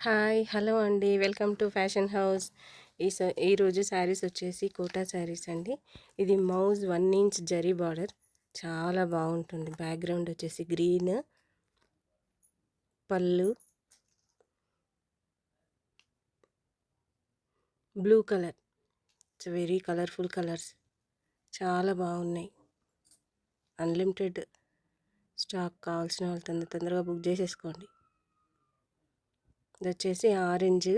Hi! Hello అండి. Welcome to fashion house. ఈరోజు శారీస్ వచ్చేసి కోటా శారీస్ అండి. ఇది మౌజ్ 1 ఇంచ్ జరీ బార్డర్. చాలా బాగుంటుంది. బ్యాక్‌గ్రౌండ్ వచ్చేసి గ్రీన్, పళ్ళు blue colour. It's very colourful colours. చాలా బాగున్నాయి. Unlimited stock. కావాల్సిన వాళ్ళు తొందరగా బుక్ చేసేసుకోండి. ఇదొచ్చేసి orange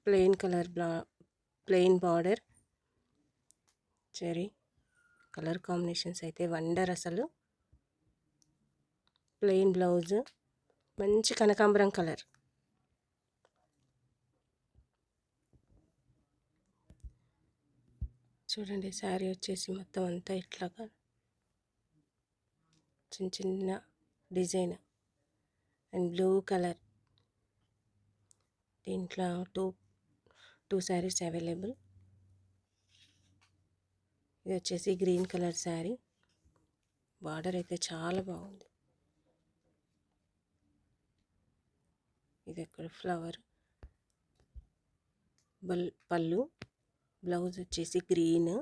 plain border. Cherry colour combinations అయితే వండర్ అసలు. ప్లెయిన్ బ్లౌజ్, మంచి కనకాంబరం కలర్. చూడండి శారీ వచ్చేసి మొత్తం అంతా ఇట్లాగా చిన్న చిన్న డిజైన్ అండ్ బ్లూ కలర్. దీంట్లో టూ శారీస్ అవైలబుల్. ఇది వచ్చేసి గ్రీన్ కలర్ శారీ. బార్డర్ అయితే చాలా బాగుంది. ఇది ఇక్కడ ఫ్లవర్ పళ్ళు. బ్లౌజ్ వచ్చేసి గ్రీన్.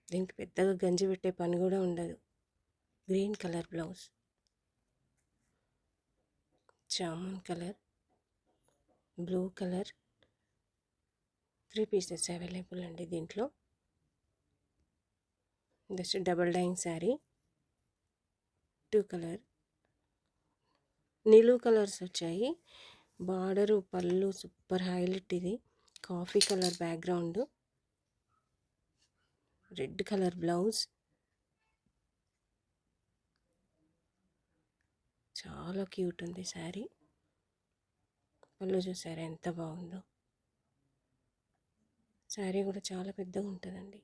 దీనికి పెద్దగా గంజి పెట్టే పని కూడా ఉండదు. Green colour blouse, jamun colour, blue colour. 3 pieces available అండి దీంట్లో. ఇది డబల్ డైయింగ్ శారీ. 2 కలర్ నిలువు కలర్స్ వచ్చాయి. బార్డరు పళ్ళు సూపర్ హైలైట్. ఇది coffee colour background, red colour blouse. చాలా క్యూట్ ఉంది శారీ. పళ్ళు చూసారా ఎంత బాగుందో. శారీ కూడా చాలా పెద్దగా ఉంటుందండి.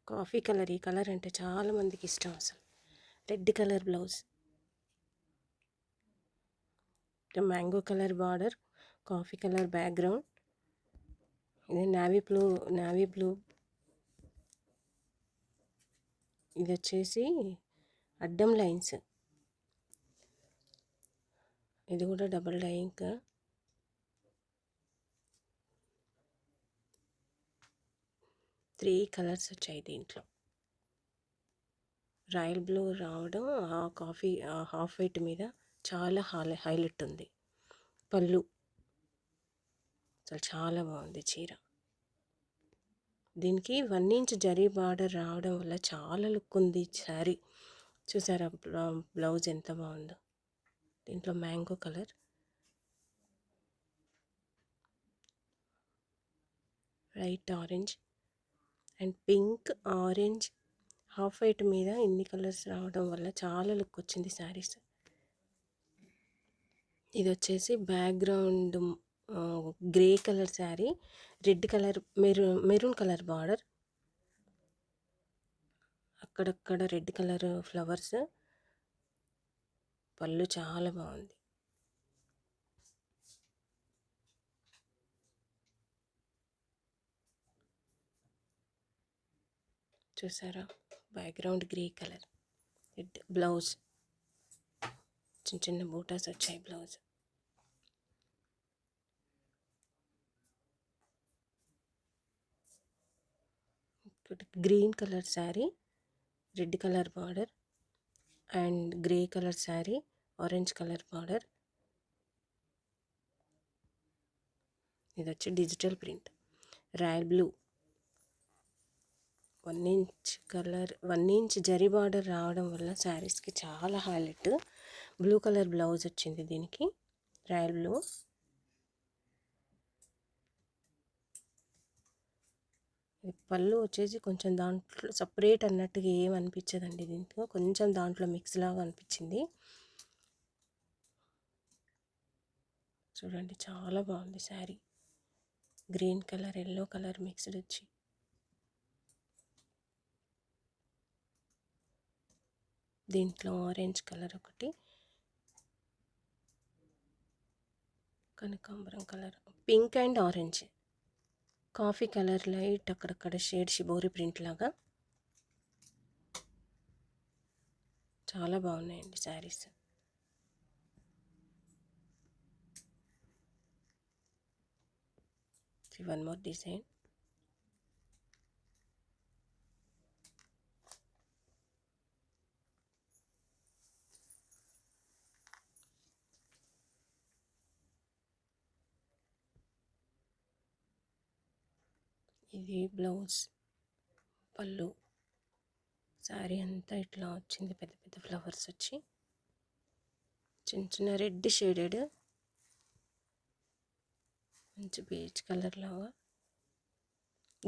కాఫీ కలర్, ఈ కలర్ అంటే చాలా మందికి ఇష్టం అసలు. Red colour blouse, mango colour border, coffee colour background. ఇది నావీ బ్లూ. ఇది వచ్చేసి అడ్డం లైన్స్. ఇది కూడా డబల్ డైయింగ్. 3 కలర్స్ వచ్చాయి దీంట్లో. రాయల్ బ్లూ రావడం, కాఫీ హాఫ్ వైట్ మీద చాలా హైలైట్ ఉంది. పళ్ళు అసలు చాలా బాగుంది చీర. దీనికి 1 ఇంచ్ జరీ బార్డర్ రావడం వల్ల చాలా లుక్ ఉంది శారీ. చూసారా బ్లౌజ్ ఎంత బాగుందో. దీంట్లో mango colour, light orange and pink, orange, half white మీద ఇన్ని కలర్స్ రావడం వల్ల చాలా లుక్ వచ్చింది శారీస్. ఇది వచ్చేసి background grey colour sari, red colour maroon colour border, అక్కడక్కడ రెడ్ కలర్ ఫ్లవర్స్. పళ్ళు చాలా బాగుంది. చూసారా background grey colour, red blouse. చిన్న చిన్న బూటాస్ వచ్చాయి blouse. Green colour sari, red colour border and grey colour sari, orange colour border. ఇది వచ్చి digital print, royal blue. 1 inch zari border రావడం వల్ల శారీస్కి చాలా హైలైట్. బ్లూ కలర్ బ్లౌజ్ వచ్చింది దీనికి, రాయల్ బ్లూ. పళ్ళు వచ్చేసి కొంచెం దాంట్లో సపరేట్ అన్నట్టుగా ఏం అనిపించదండి. దీంట్లో కొంచెం దాంట్లో మిక్స్ లాగా అనిపించింది. చూడండి చాలా బాగుంది sari. Green colour, yellow colour mixed వచ్చి. దీంట్లో ఆరెంజ్ కలర్ ఒకటి, కనకాంబరం colour, pink and orange. Coffee colour light అక్కడక్కడ షేడ్ షిబోరి ప్రింట్ లాగా చాలా బాగున్నాయండి శారీస్. One more design. ఇది బ్లౌజ్, పళ్ళు. శారీ అంతా ఇట్లా వచ్చింది, పెద్ద పెద్ద ఫ్లవర్స్ వచ్చి చిన్న చిన్న రెడ్ షేడెడ్, మంచి బీచ్ కలర్ లాగా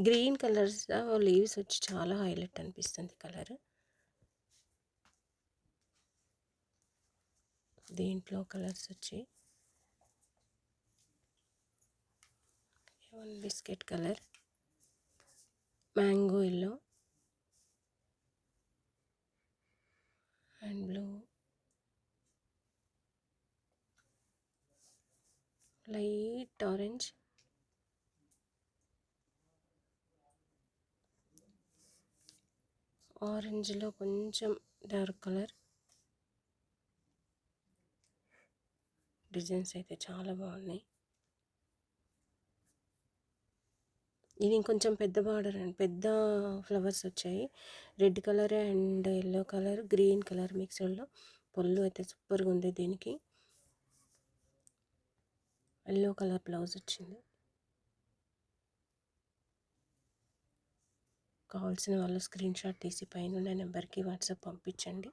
గ్రీన్ కలర్స్ లీవ్స్ వచ్చి చాలా హైలైట్ అనిపిస్తుంది కలర్. దీంట్లో కలర్స్ వచ్చి biscuit colour, mango yellow and blue, light orange, ఆరెంజ్లో కొంచెం డార్క్ కలర్. డిజైన్స్ అయితే చాలా బాగున్నాయి. ఇది ఇంకొంచెం పెద్ద బార్డర్ అండ్ పెద్ద ఫ్లవర్స్ వచ్చాయి. Red colour and yellow colour, green colour మిక్స్డ్లో. పళ్ళు అయితే సూపర్గా ఉంది. దీనికి ఎల్లో కలర్ బ్లౌజ్ వచ్చింది. కావాల్సిన వాళ్ళు స్క్రీన్ షాట్ తీసి పైన నెంబర్కి వాట్సాప్ పంపించండి.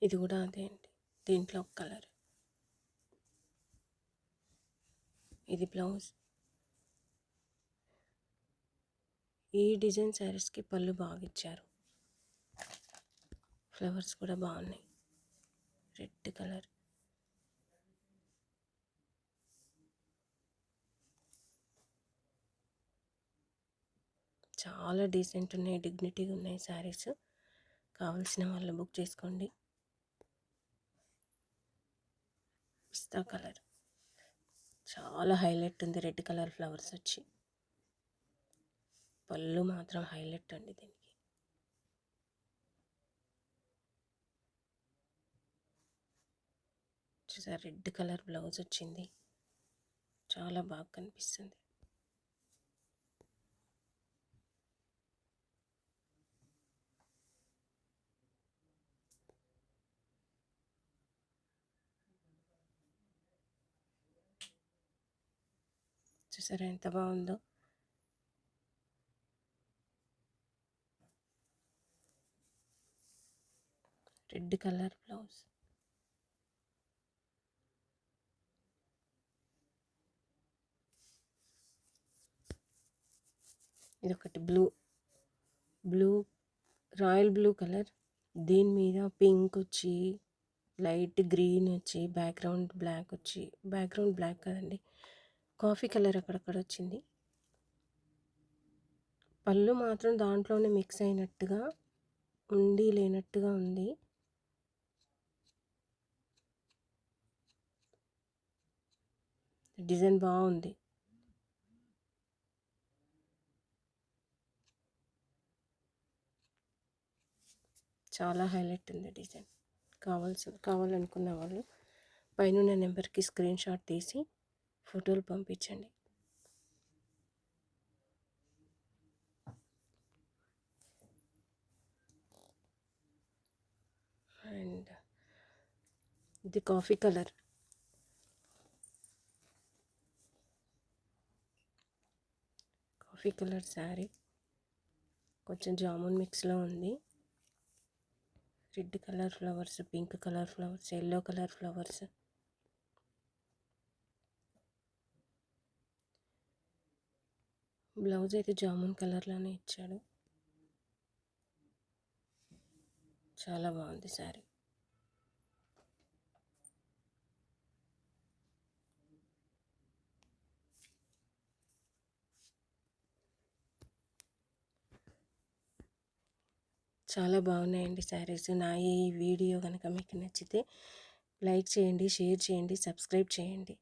ఇది కూడా అదే అండి, దీంట్లో ఒక కలర్. ఇది బ్లౌజ్. ఈ డిజైన్ శారీస్కి పళ్ళు బాగా ఇచ్చారు. ఫ్లవర్స్ కూడా బాగున్నాయి. రెడ్ కలర్, చాలా డీసెంట్ ఉన్నాయి, డిగ్నిటీగా ఉన్నాయి శారీస్. కావాల్సిన వాళ్ళు బుక్ చేసుకోండి. పిస్తా కలర్ చాలా హైలైట్ ఉంది, రెడ్ కలర్ ఫ్లవర్స్ వచ్చి. పళ్ళు మాత్రం హైలైట్ అండి దీనికి. చూసారా, రెడ్ కలర్ బ్లౌజ్ వచ్చింది, చాలా బాగా కనిపిస్తుంది. చూసారా ఎంత బాగుందో. Red colour blouse. ఇది ఒకటి బ్లూ రాయల్ బ్లూ కలర్, దీని మీద పింక్ వచ్చి, లైట్ గ్రీన్ వచ్చి, బ్యాక్గ్రౌండ్ బ్లాక్ వచ్చి, బ్యాక్గ్రౌండ్ బ్లాక్ కదండి, కాఫీ కలర్ అక్కడక్కడ వచ్చింది. పళ్ళు మాత్రం దాంట్లోనే మిక్స్ అయినట్టుగా ఉండి లేనట్టుగా ఉంది. డిజైన్ బాగుంది. చాలా హైలైట్ ఉంది డిజైన్. కావాలనుకున్న వాళ్ళు పైన నెంబర్కి స్క్రీన్ షాట్ తీసి ఫోటోలు పంపించండి. అండ్ ఇది coffee colour. Coffee colour sari కొంచెం జామున్ మిక్స్లో ఉంది. Red colour flowers, pink colour flowers, yellow colour flowers. Blouse అయితే జామున్ కలర్లోనే ఇచ్చాడు. చాలా బాగుంది శారీ. చాలా బాగున్నాయండి శారీస్. నా ఈ వీడియో కనుక మీకు నచ్చితే లైక్ చేయండి, షేర్ చేయండి, సబ్స్క్రైబ్ చేయండి.